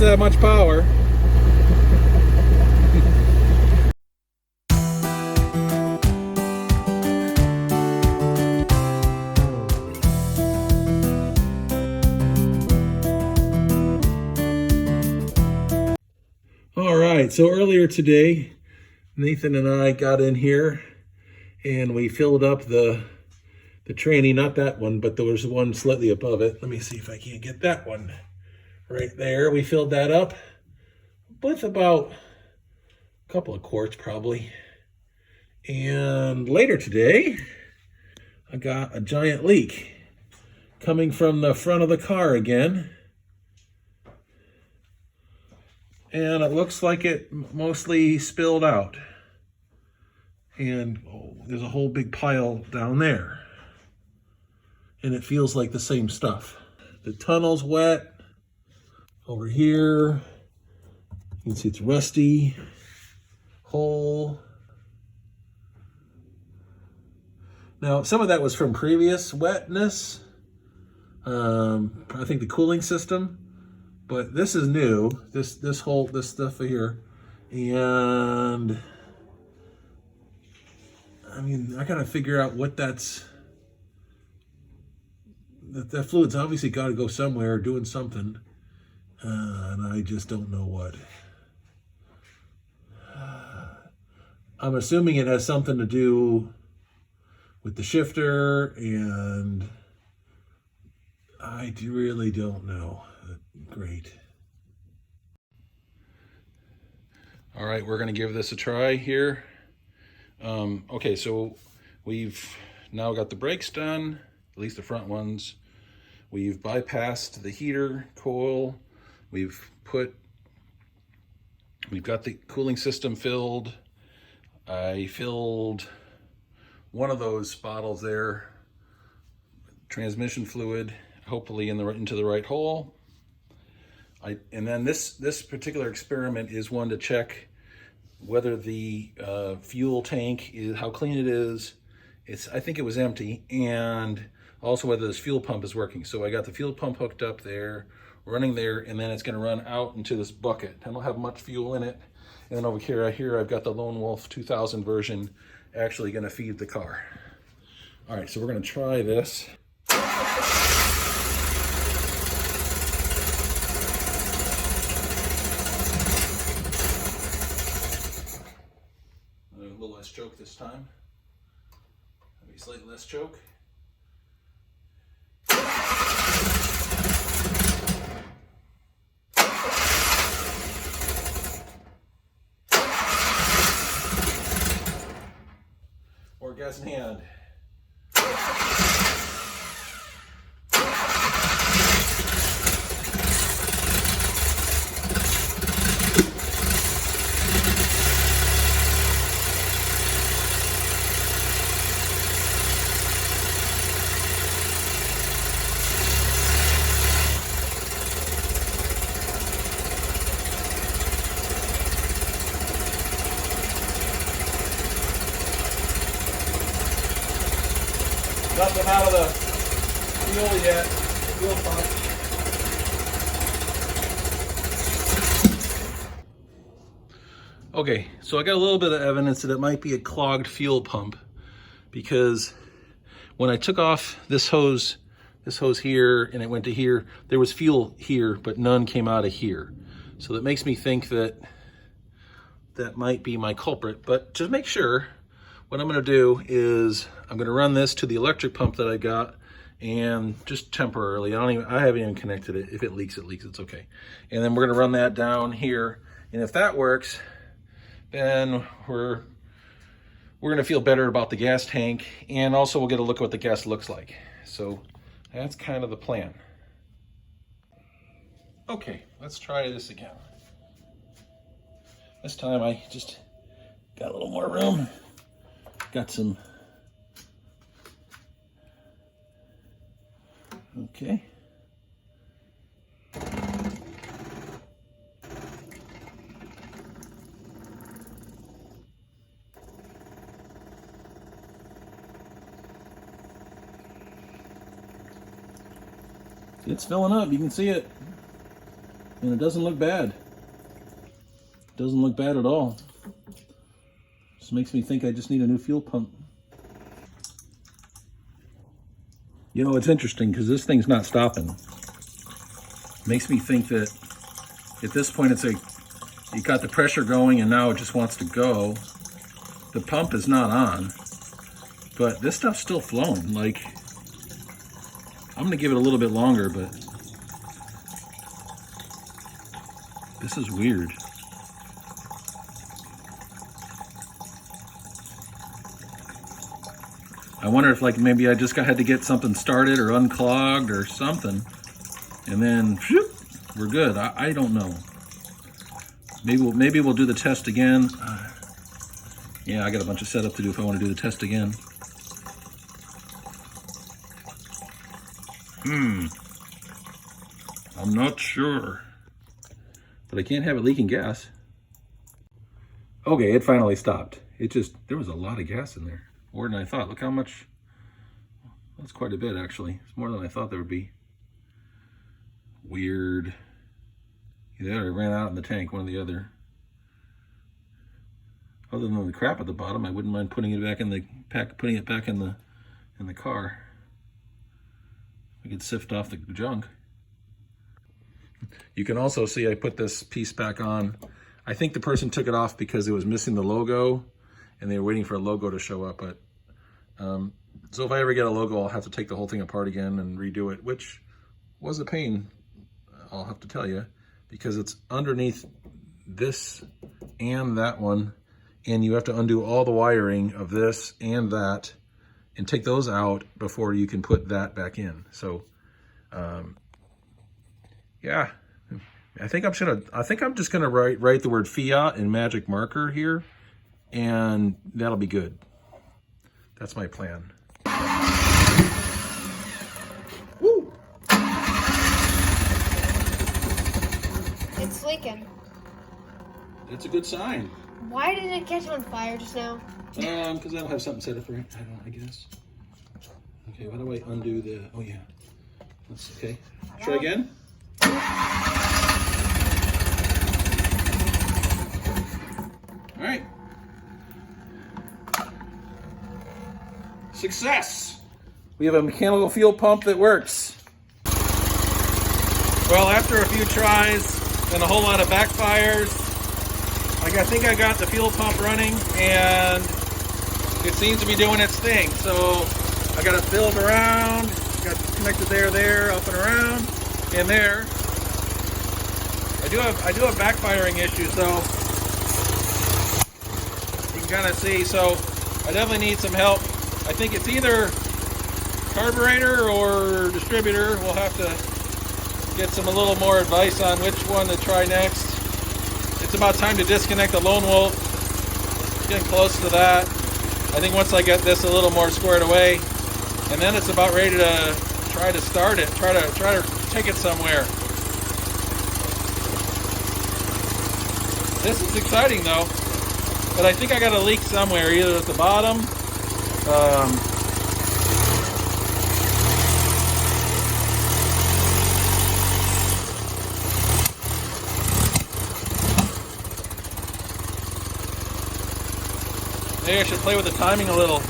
doesn't have much power. All right, so earlier today, Nathan and I got in here and we filled up the tranny, not that one, but there was one slightly above it. Let me see if I can't get that one right there. We filled that up with about a couple of quarts probably. And later today, I got a giant leak coming from the front of the car again. And it looks like it mostly spilled out. And there's a whole big pile down there. And it feels like the same stuff. The tunnel's wet. Over here, you can see it's rusty. Hole. Now, some of that was from previous wetness. I think the cooling system. But this is new, this stuff here, and I mean, I gotta figure out what that fluid's obviously got to go somewhere, doing something, and I just don't know what. I'm assuming it has something to do with the shifter, and I really don't know. Great. All right, we're going to give this a try here. Okay, so we've now got the brakes done, at least the front ones. We've bypassed the heater coil. We've got the cooling system filled. I filled one of those bottles there, transmission fluid, hopefully into the right hole. And then this particular experiment is one to check whether the fuel tank is, how clean it is. I think it was empty, and also whether this fuel pump is working. So I got the fuel pump hooked up there, running there, and then it's going to run out into this bucket. I don't have much fuel in it. And then over here, I've got the Lone Wolf 2000 version actually going to feed the car. All right, so we're going to try this. A little less choke this time. Maybe slightly less choke. Or gas in hand. Nothing out of the fuel yet. Fuel pump. Okay, so I got a little bit of evidence that it might be a clogged fuel pump, because when I took off this hose here and it went to here, there was fuel here, but none came out of here. So that makes me think that might be my culprit. But to make sure, what I'm going to do is I'm going to run this to the electric pump that I got, and just temporarily, I haven't even connected it. If it leaks, it's okay. And then we're going to run that down here, and if that works, then we're going to feel better about the gas tank, and also we'll get a look at what the gas looks like. So that's kind of the plan. Okay, let's try this again. This time I just got a little more room. Got some, okay. It's filling up, you can see it. And it doesn't look bad. It doesn't look bad at all. This makes me think I just need a new fuel pump. You know, it's interesting because this thing's not stopping. Makes me think that at this point it's like you got the pressure going and now it just wants to go. The pump is not on, but this stuff's still flowing. Like, I'm gonna give it a little bit longer, but this is weird. I wonder if, like, maybe I just had to get something started or unclogged or something, and then whoop, we're good. I don't know. Maybe we'll do the test again. Yeah, I got a bunch of setup to do if I want to do the test again. I'm not sure, but I can't have it leaking gas. Okay, it finally stopped. There was a lot of gas in there. More than I thought. Look how much. That's quite a bit, actually. It's more than I thought there would be. Weird. Either it ran out in the tank, one or the other. Other than the crap at the bottom, I wouldn't mind putting it back in the car. I could sift off the junk. You can also see I put this piece back on. I think the person took it off because it was missing the logo and they were waiting for a logo to show up. But so if I ever get a logo, I'll have to take the whole thing apart again and redo it, which was a pain, I'll have to tell you, because it's underneath this and that one, and you have to undo all the wiring of this and that and take those out before you can put that back in. So yeah, I think I'm just gonna write the word Fiat in magic marker here, and that'll be good. That's my plan. Woo! It's leaking. It's a good sign. Why did it catch on fire just now? Because I don't have something set up for it. I guess. Okay, why do I undo the? Oh yeah, that's okay. Try again. All right. Success! We have a mechanical fuel pump that works. Well, after a few tries and a whole lot of backfires, I think I got the fuel pump running and it seems to be doing its thing. So I got it filled around, got connected there, up and around, and there. I do have backfiring issues, so you can kind of see. So I definitely need some help. I think it's either carburetor or distributor. We'll have to get a little more advice on which one to try next. It's about time to disconnect the Lone Wolf. Getting close to that. I think once I get this a little more squared away, and then it's about ready to try to start it. Try to take it somewhere. This is exciting though, but I think I got a leak somewhere, either at the bottom. Maybe I should play with the timing a little.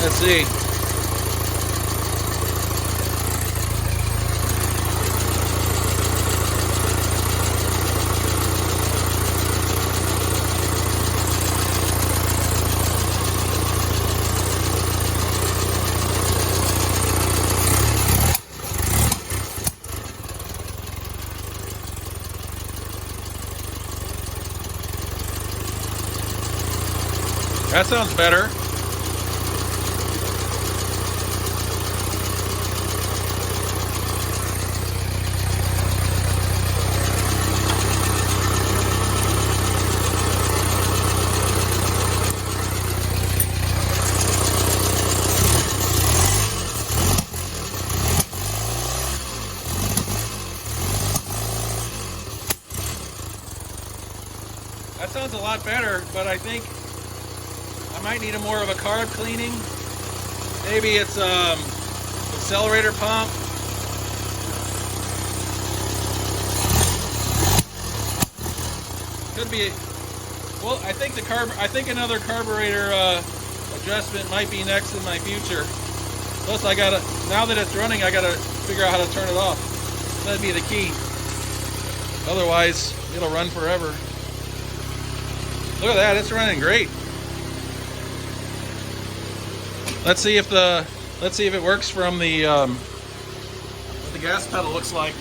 Let's see. That sounds better. That sounds a lot better, but I think I might need more of a carb cleaning. Maybe it's accelerator pump. Could be, well, I think another carburetor adjustment might be next in my future. Plus, now that it's running, I gotta figure out how to turn it off. That'd be the key. Otherwise, it'll run forever. Look at that, it's running great. Let's see if it works from what the gas pedal looks like.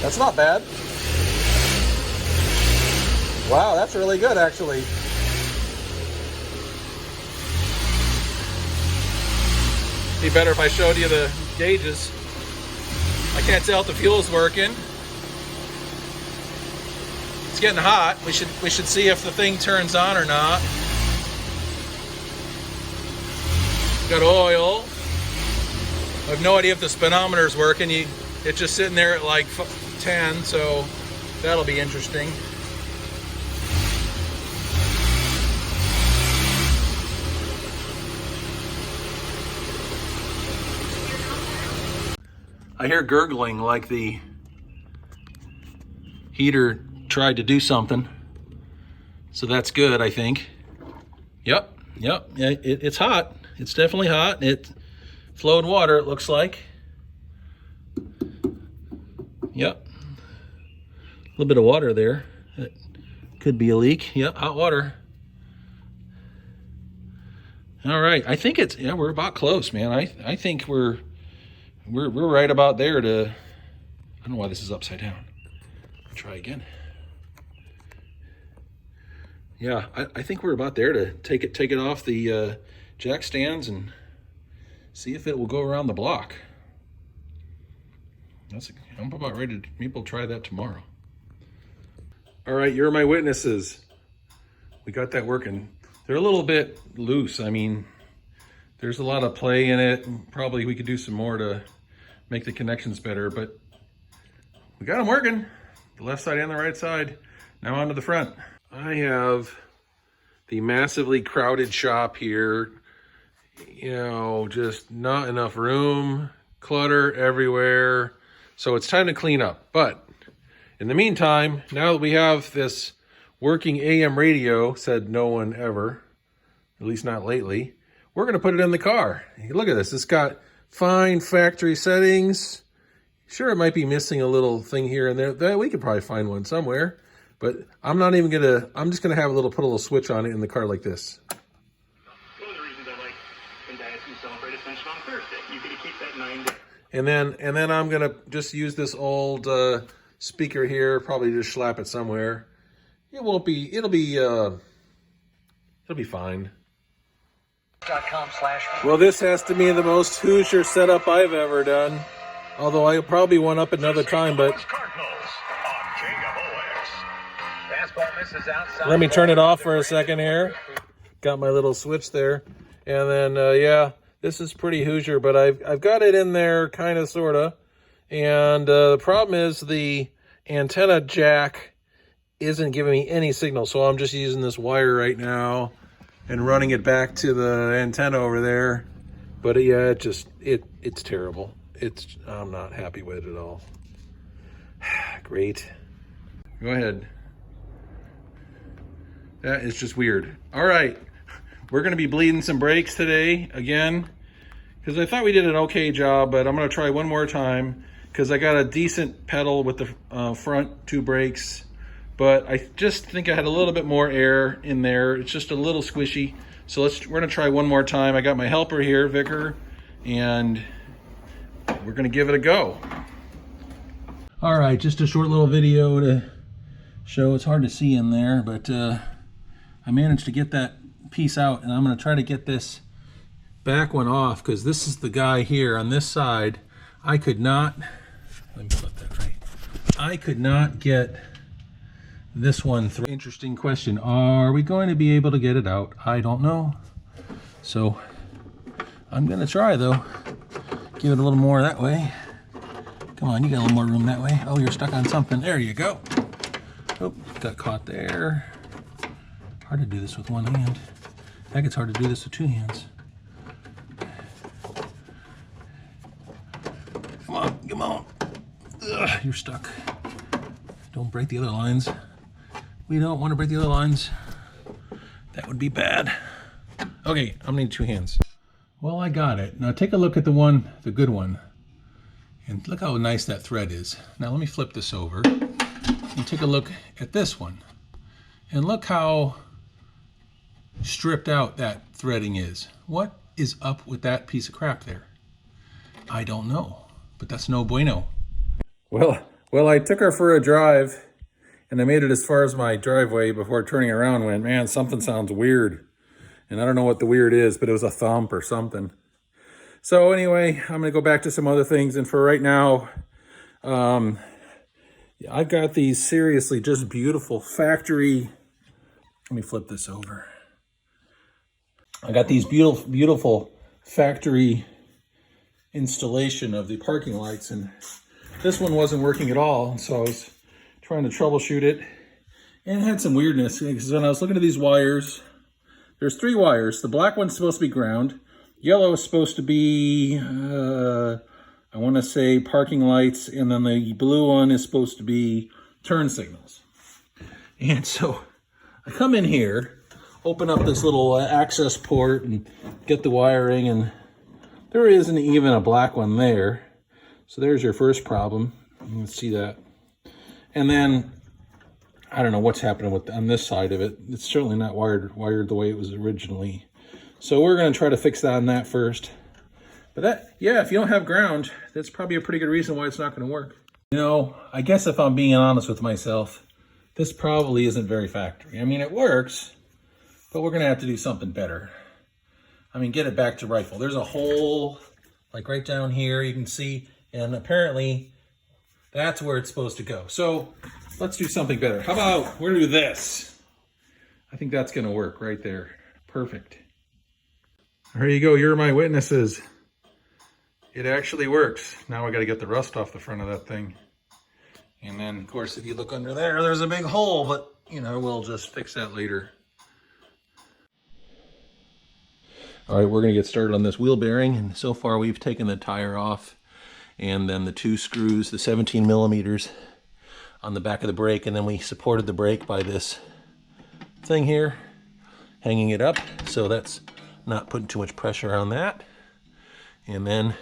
That's not bad. Wow, that's really good, actually. Be better if I showed you the gauges. I can't tell if the fuel's working. It's getting hot. We should see if the thing turns on or not. Got oil. I have no idea if the speedometer's working. It's just sitting there at like 10, so that'll be interesting. I hear gurgling like the heater tried to do something. So that's good, I think. Yep. It's hot. It's definitely hot. It flowed water, it looks like. Yep. A little bit of water there. It could be a leak. Yep, hot water. All right. I think we're about close, man. I think we're right about there to, I don't know why this is upside down. Try again. Yeah, I think we're about there to take it off the jack stands and see if it will go around the block. I'm about ready to, maybe we'll try that tomorrow. All right, you're my witnesses. We got that working. They're a little bit loose. I mean, there's a lot of play in it. Probably we could do some more to make the connections better, but we got them working. The left side and the right side. Now onto the front. I have the massively crowded shop here. You know, just not enough room, clutter everywhere. So it's time to clean up. But in the meantime, now that we have this working AM radio, said no one ever, at least not lately, we're going to put it in the car. Look at this. It's got fine factory settings. Sure, it might be missing a little thing here and there. We could probably find one somewhere. But I'm not even going to, I'm just going to have put a little switch on it in the car like this. One of the reasons I like when dads do celebrate Ascension on Thursday. You get to keep that 9 days. And then I'm going to just use this old speaker here, probably just slap it somewhere. It'll be fine. Well, this has to be the most Hoosier setup I've ever done. Although I probably one up another time, but let me turn it off for a second here. Got my little switch there. And then, yeah, this is pretty Hoosier, but I've got it in there kind of, sort of. And the problem is the antenna jack isn't giving me any signal. So I'm just using this wire right now and running it back to the antenna over there. But yeah, it's terrible. I'm not happy with it at all. Great. Go ahead. That is just weird. All right. We're going to be bleeding some brakes today again, because I thought we did an okay job, but I'm going to try one more time because I got a decent pedal with the front two brakes, but I just think I had a little bit more air in there. It's just a little squishy. So we're going to try one more time. I got my helper here, Vicar, and we're going to give it a go. All right, just a short little video to show. It's hard to see in there, but I managed to get that piece out, and I'm going to try to get this back one off, because this is the guy here on this side. I could not, let me flip that right. I could not get this one through. Interesting question. Are we going to be able to get it out? I don't know. So I'm going to try, though. Give it a little more that way. Come on, you got a little more room that way. Oh, you're stuck on something. There you go. Oh, got caught there. Hard to do this with one hand. Heck, it's hard to do this with two hands. Come on, come on. Ugh, you're stuck. Don't break the other lines. We don't want to break the other lines. That would be bad. Okay, I'm gonna need two hands. Well, I got it. Now take a look at the good one. And look how nice that thread is. Now let me flip this over and take a look at this one. And look how stripped out that threading is. What is up with that piece of crap there? I don't know, but that's no bueno. Well, I took her for a drive and I made it as far as my driveway before turning around and went, man, something sounds weird. And I don't know what the weird is, but it was a thump or something. So anyway, I'm gonna go back to some other things. And for right now, I've got these seriously just beautiful factory. Let me flip this over. I got these beautiful factory installation of the parking lights, and this one wasn't working at all. So I was trying to troubleshoot it, and it had some weirdness because when I was looking at these wires, there's 3 wires. The black one's supposed to be ground. Yellow is supposed to be, I want to say parking lights, and then the blue one is supposed to be turn signals. And so I come in here, open up this little access port and get the wiring, and there isn't even a black one there. So there's your first problem. You can see that. And then I don't know what's happening on this side of it. It's certainly not wired the way it was originally. So we're going to try to fix that on that first. But that, yeah, if you don't have ground, that's probably a pretty good reason why it's not going to work. You know, I guess if I'm being honest with myself, this probably isn't very factory. I mean, it works, but we're going to have to do something better. I mean, get it back to rifle. There's a hole, like right down here, you can see, and apparently that's where it's supposed to go. So let's do something better. How about we're going to do this? I think that's going to work right there. Perfect. There you go. You're my witnesses. It actually works. Now I got to get the rust off the front of that thing. And then, of course, if you look under there, there's a big hole, but, you know, we'll just fix that later. All right, we're going to get started on this wheel bearing. And so far, we've taken the tire off and then the 2 screws, the 17 millimeters on the back of the brake. And then we supported the brake by this thing here, hanging it up. So that's not putting too much pressure on that. And then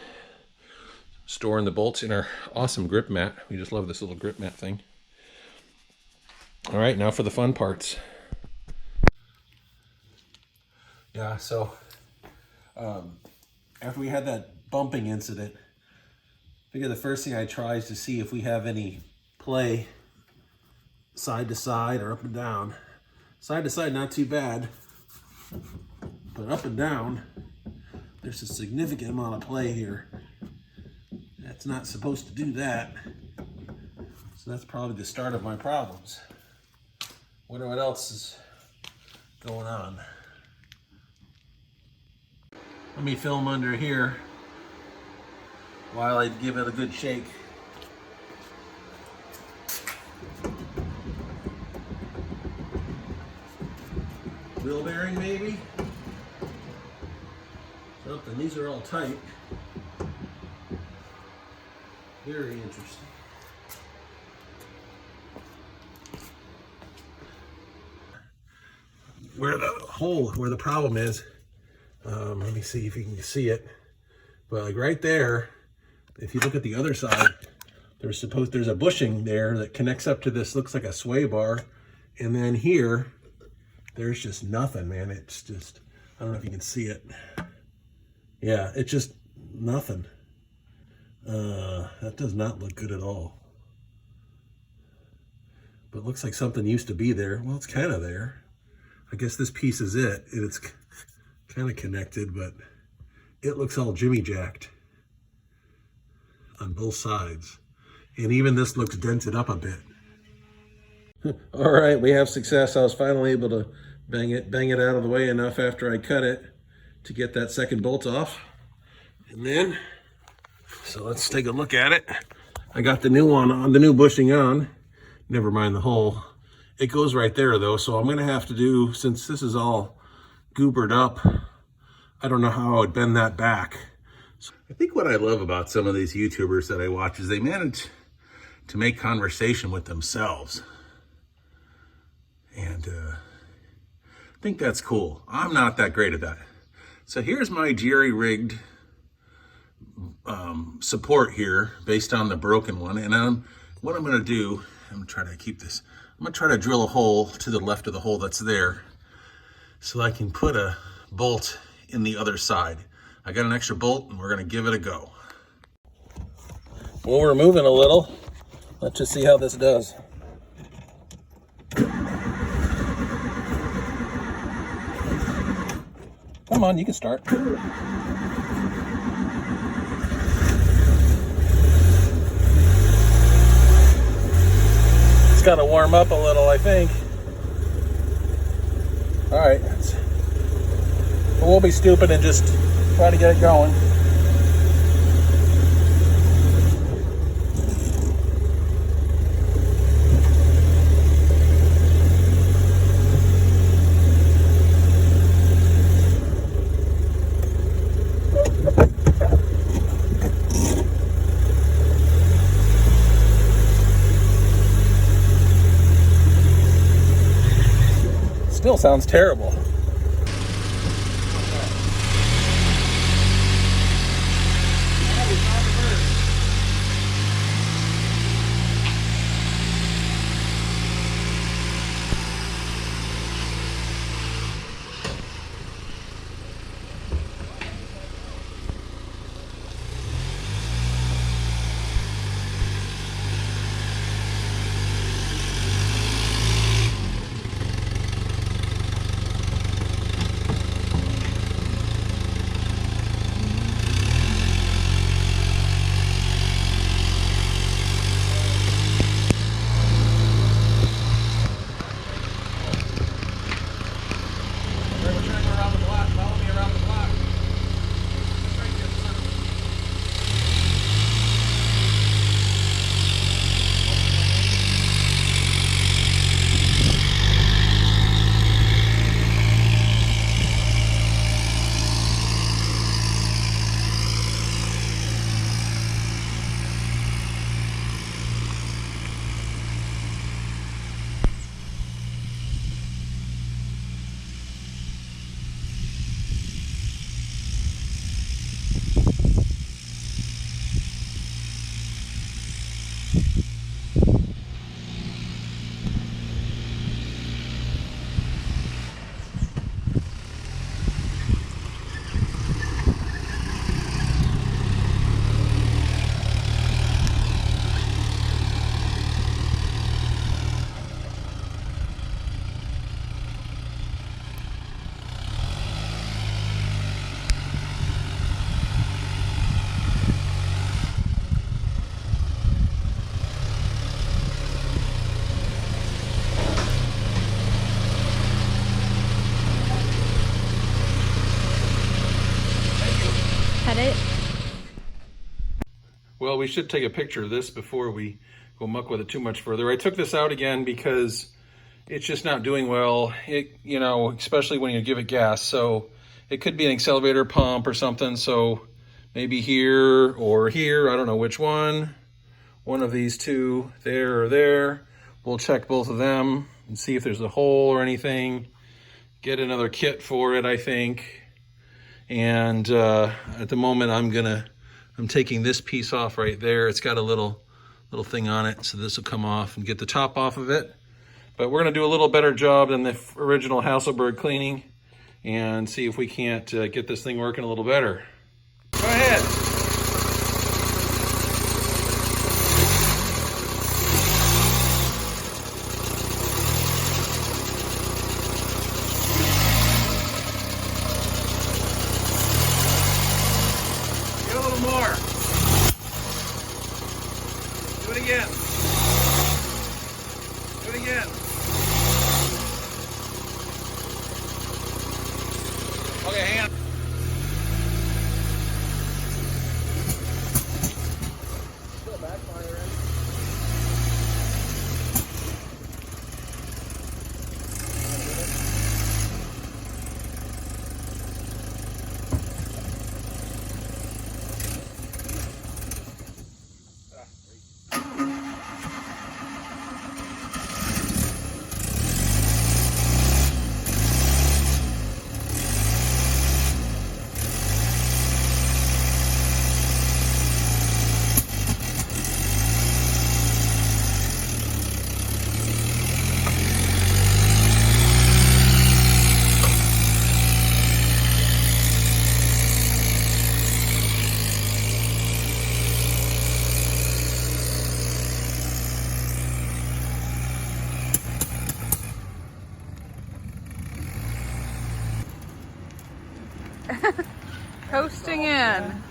storing the bolts in our awesome grip mat. We just love this little grip mat thing. All right, now for the fun parts. Yeah, so after we had that bumping incident, I figured the first thing I try is to see if we have any play side to side or up and down. Side to side, not too bad, but up and down, there's a significant amount of play here. That's not supposed to do that. So that's probably the start of my problems. Wonder what else is going on. Let me film under here while I give it a good shake. Wheel bearing maybe? Something. These are all tight. Very interesting. Where the hole, where the problem is, let me see if you can see it. But like right there, if you look at the other side, there's a bushing there that connects up to this, looks like a sway bar. And then here, there's just nothing, man. It's just, I don't know if you can see it. Yeah, it's just nothing. That does not look good at all. But it looks like something used to be there. Well, it's kind of there. I guess this piece is it. It's kind of connected, but it looks all jimmy-jacked on both sides. And even this looks dented up a bit. All right, we have success. I was finally able to bang it out of the way enough after I cut it to get that second bolt off. And then, so let's take a look at it. I got the new one on, the new bushing on. Never mind the hole. it goes right there though. So I'm gonna have to do, since this is all goobered up, I don't know how I would bend that back. So I think what I love about some of these YouTubers that I watch is they manage to make conversation with themselves. And I think that's cool. I'm not that great at that. So here's my jerry-rigged support here based on the broken one. And what I'm gonna do, I'm gonna try to keep this, I'm gonna try to drill a hole to the left of the hole that's there so I can put a bolt in the other side. I got an extra bolt and we're gonna give it a go. Well, we're moving a little. Let's just see how this does. Come on, you can start. It's got to warm up a little, I think. All right, but we'll be stupid and just try to get it going. Still sounds terrible. It. Well, we should take a picture of this before we go muck with it too much further. I took this out again because it's just not doing well. It, you know, especially when you give it gas. So it could be an accelerator pump or something. So maybe here or here, I don't know which one. One of these two, there or there. We'll check both of them and see if there's a hole or anything. Get another kit for it, I think. And at the moment, I'm taking this piece off right there. It's got a little thing on it, so this will come off and get the top off of it. But we're gonna do a little better job than the original Hasselberg cleaning and see if we can't get this thing working a little better. Go ahead. More. Do it again. Do it again. Okay, hand. Still backfiring. Coasting in.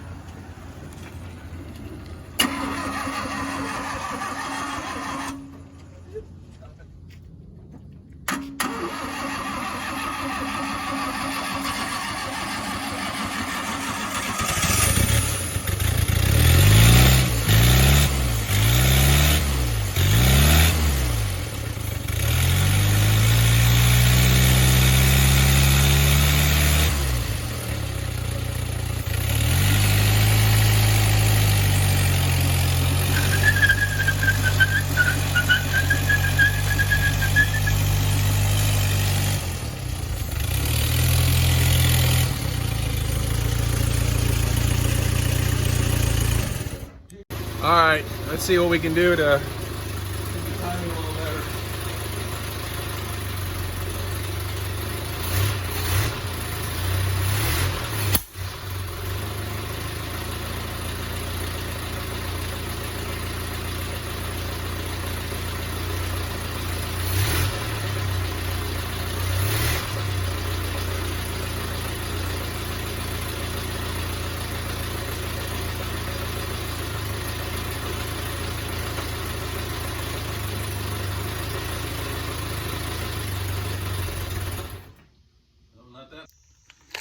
All right, let's see what we can do to make the timing a little better.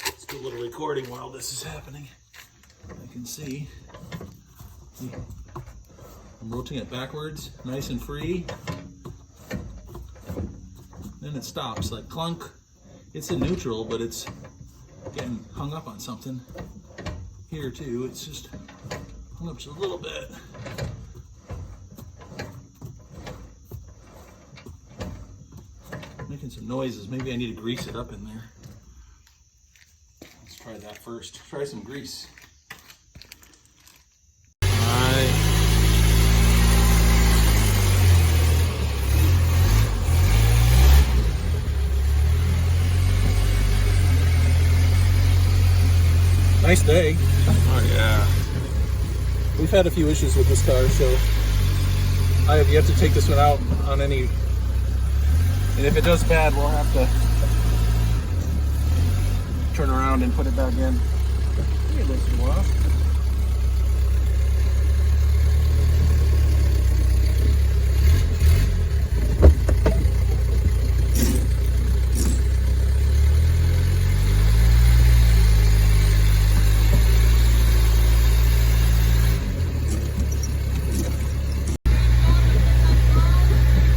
Let's do a little recording while this is happening. I can see I'm rotating it backwards, nice and free. Then it stops, like clunk. It's in neutral, but it's getting hung up on something. Here too, it's just hung up just a little bit. Making some noises. Maybe I need to grease it up in there. Let's try that first. Try some grease. Alright. Nice day. Oh yeah. We've had a few issues with this car, so I have yet to take this one out on any. And if it does bad, we'll have to turn around and put it back in. It looks a while.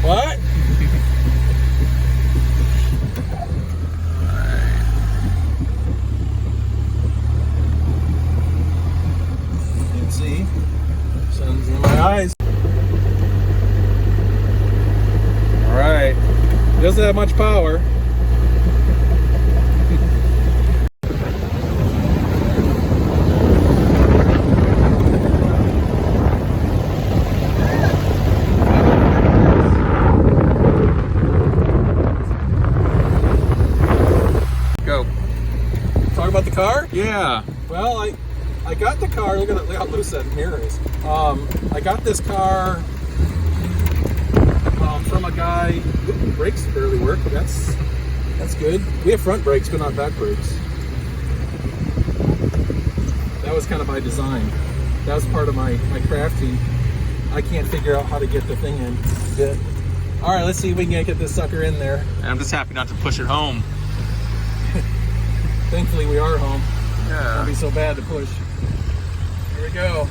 What? Can't see. Sun's in my eyes. All right. Doesn't have much power. Go. Talk about the car? Yeah. Well, I got the car. Look how loose that mirror is. I got this car from a guy. Ooh, brakes barely work. That's good. We have front brakes, but not back brakes. That was kind of by design. That was part of my crafty. I can't figure out how to get the thing in. But, all right, let's see if we can get this sucker in there. And I'm just happy not to push it home. Thankfully, we are home. Yeah. It'll be so bad to push. Here we go.